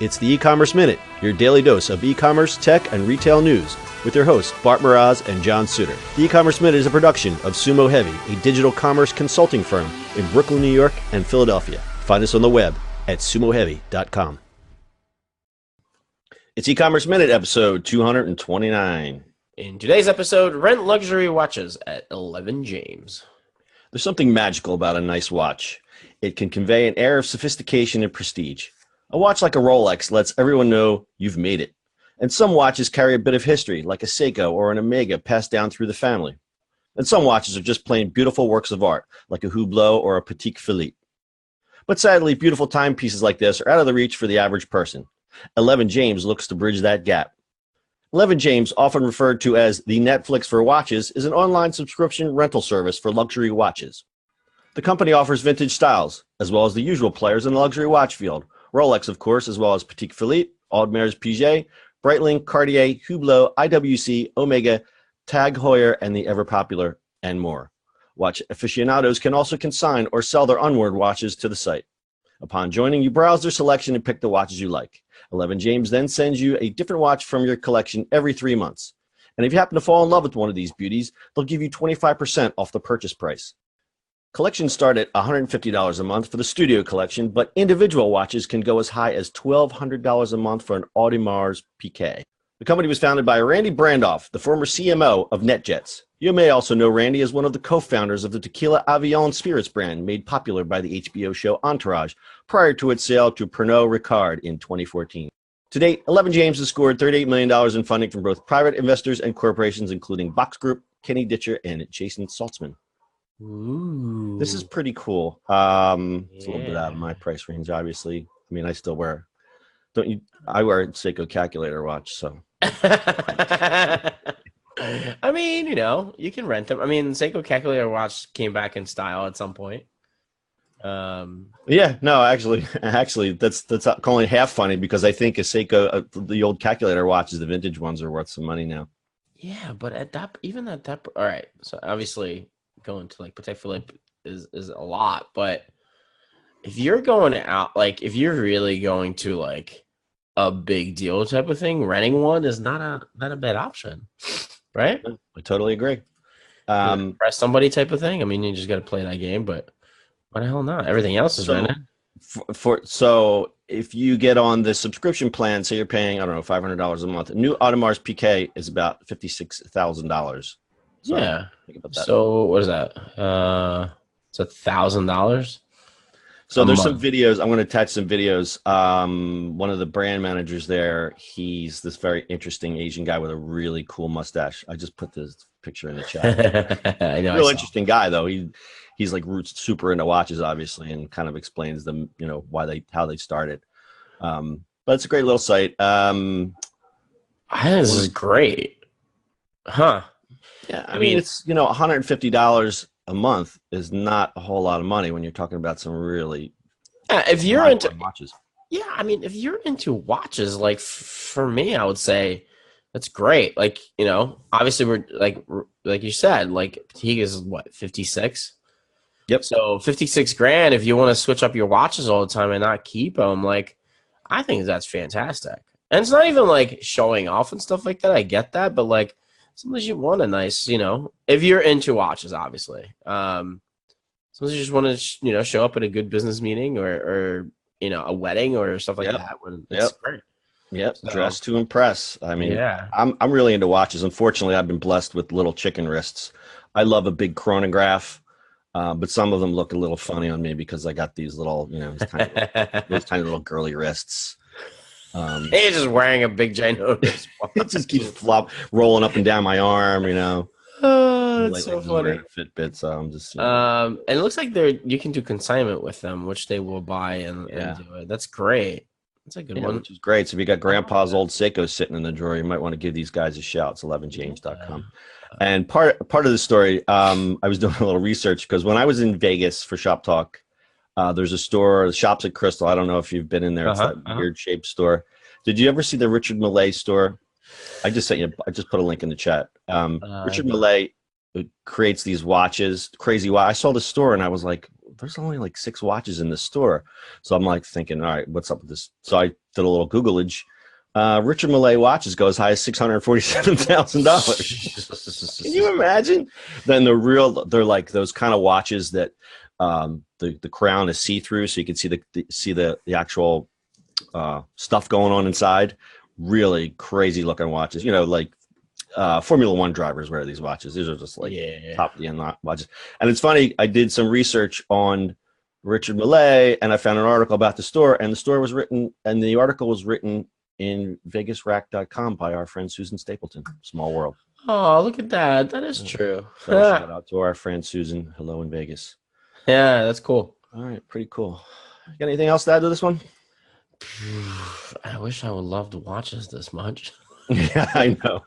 It's the E-Commerce Minute, your daily dose of e-commerce, tech, and retail news with your hosts, Bart Miraz and John Suter. The E-Commerce Minute is a production of Sumo Heavy, a digital commerce consulting firm in Brooklyn, New York, and Philadelphia. Find us on the web at sumoheavy.com. It's E-Commerce Minute, episode 229. In today's episode, rent luxury watches at 11 James. There's something magical about a nice watch. It can convey an air of sophistication and prestige. A watch like a Rolex lets everyone know you've made it. And some watches carry a bit of history, like a Seiko or an Omega passed down through the family. And some watches are just plain beautiful works of art, like a Hublot or a Patek Philippe. But sadly, beautiful timepieces like this are out of the reach for the average person. 11 James looks to bridge that gap. 11 James, often referred to as the Netflix for watches, is an online subscription rental service for luxury watches. The company offers vintage styles, as well as the usual players in the luxury watch field. Rolex, of course, as well as Patek Philippe, Audemars Piguet, Breitling, Cartier, Hublot, IWC, Omega, Tag Heuer, and the ever-popular, and more. Watch aficionados can also consign or sell their unworn watches to the site. Upon joining, you browse their selection and pick the watches you like. 11 James then sends you a different watch from your collection every 3 months. And if you happen to fall in love with one of these beauties, they'll give you 25% off the purchase price. Collections start at $150 a month for the studio collection, but individual watches can go as high as $1,200 a month for an Audemars Piguet. The company was founded by Randy Brandoff, the former CMO of NetJets. You may also know Randy as one of the co-founders of the tequila Avion Spirits brand, made popular by the HBO show Entourage, prior to its sale to Pernod Ricard in 2014. To date, 11 James has scored $38 million in funding from both private investors and corporations, including Box Group, Kenny Ditcher, and Jason Saltzman. Ooh. This is pretty cool. It's a little bit out of my price range, obviously. I mean, I still wear, I wear a Seiko calculator watch, so. I mean, you can rent them. I mean, Seiko calculator watch came back in style at some point. Yeah, no, actually, that's only half funny, because I think a Seiko, the old calculator watches, the vintage ones, are worth some money now. Yeah, but all right. So obviously, going to like Patek Philippe is a lot, but if you're going out, like if you're really going to like a big deal type of thing, renting one is not a bad option, right? I totally agree. Impress somebody type of thing. I mean, you just got to play that game, but why the hell not? Everything else is rented. So if you get on the subscription plan, say you're paying, I don't know, $500 a month, a new Audemars Piguet is about $56,000. So yeah. think about that. So what is that? It's $1,000. So there's some videos. I'm going to attach some videos. One of the brand managers there, he's this very interesting Asian guy with a really cool mustache. I just put this picture in the chat. I know. Real interesting guy, though. He's like roots super into watches, obviously, and kind of explains them, how they started. But it's a great little site. I think this is great. Huh. Yeah, I mean, it's, $150 a month is not a whole lot of money when you're talking about some really if you're into watches. Yeah, I mean, if you're into watches, like for me, I would say that's great. Like, obviously we're like you said, like Patek is what, 56? Yep. So 56 grand, if you want to switch up your watches all the time and not keep them, like, I think that's fantastic. And it's not even like showing off and stuff like that. I get that, but like, sometimes you want a nice, if you're into watches, obviously. Sometimes you just want to, show up at a good business meeting or a wedding or stuff like that. When it's great. Yep, So, dress to impress. I mean, yeah. I'm really into watches. Unfortunately, I've been blessed with little chicken wrists. I love a big chronograph, but some of them look a little funny on me because I got these little, those tiny little girly wrists. He's just wearing a big ginormous watch. It just keeps rolling up and down my arm, Oh, that's so funny. Fitbit, so I'm just. And it looks like you can do consignment with them, which they will buy and do it. That's great. That's a good one. Which is great. So if you got Grandpa's old Seiko sitting in the drawer, you might want to give these guys a shout. It's 11james.com. And part of the story, I was doing a little research because when I was in Vegas for Shop Talk, there's a store, the Shops at Crystal. I don't know if you've been in there. It's that weird shaped store. Did you ever see the Richard Mille store? I just put a link in the chat. Richard Mille creates these watches, crazy watch. I saw the store and I was like, there's only like 6 watches in the store. So I'm like thinking, all right, what's up with this? So I did a little Googleage. Richard Mille watches go as high as $647,000. Can you imagine? Then they're like those kind of watches that the crown is see-through, so you can see the actual stuff going on inside. Really crazy looking watches. You know, like Formula One drivers wear these watches. These are just like top of the end watches. And it's funny, I did some research on Richard Mille, and I found an article about the store, and the article was written in vegasrack.com by our friend Susan Stapleton. Small world. Oh, look at that. That is true. So shout out to our friend Susan. Hello in Vegas. Yeah, that's cool. All right, pretty cool. Got anything else to add to this one? I wish I would love to watch this much. Yeah, I know.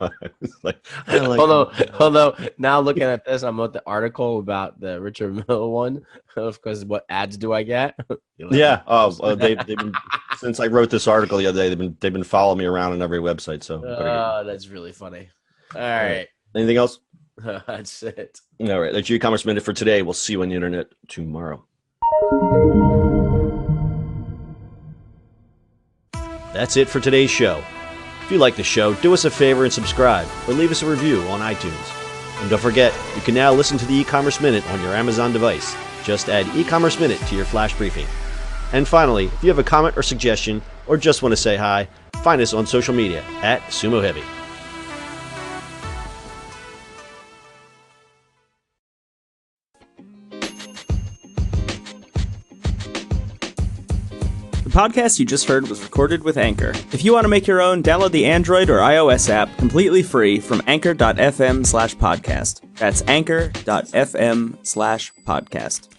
Although now looking at this, I'm at the article about the Richard Mille one. Because what ads do I get? Yeah. They've been, since I wrote this article the other day, they've been following me around on every website. So that's really funny. All right. Anything else? That's it. All right. That's your e-commerce minute for today. We'll see you on the internet tomorrow. That's it for today's show. If you like the show, do us a favor and subscribe, or leave us a review on iTunes. And don't forget, you can now listen to the e-commerce minute on your Amazon device. Just add e-commerce minute to your flash briefing. And finally, if you have a comment or suggestion, or just want to say hi, find us on social media at Sumo Heavy. The podcast you just heard was recorded with Anchor. If you want to make your own, download the Android or iOS app completely free from anchor.fm/podcast. That's anchor.fm/podcast.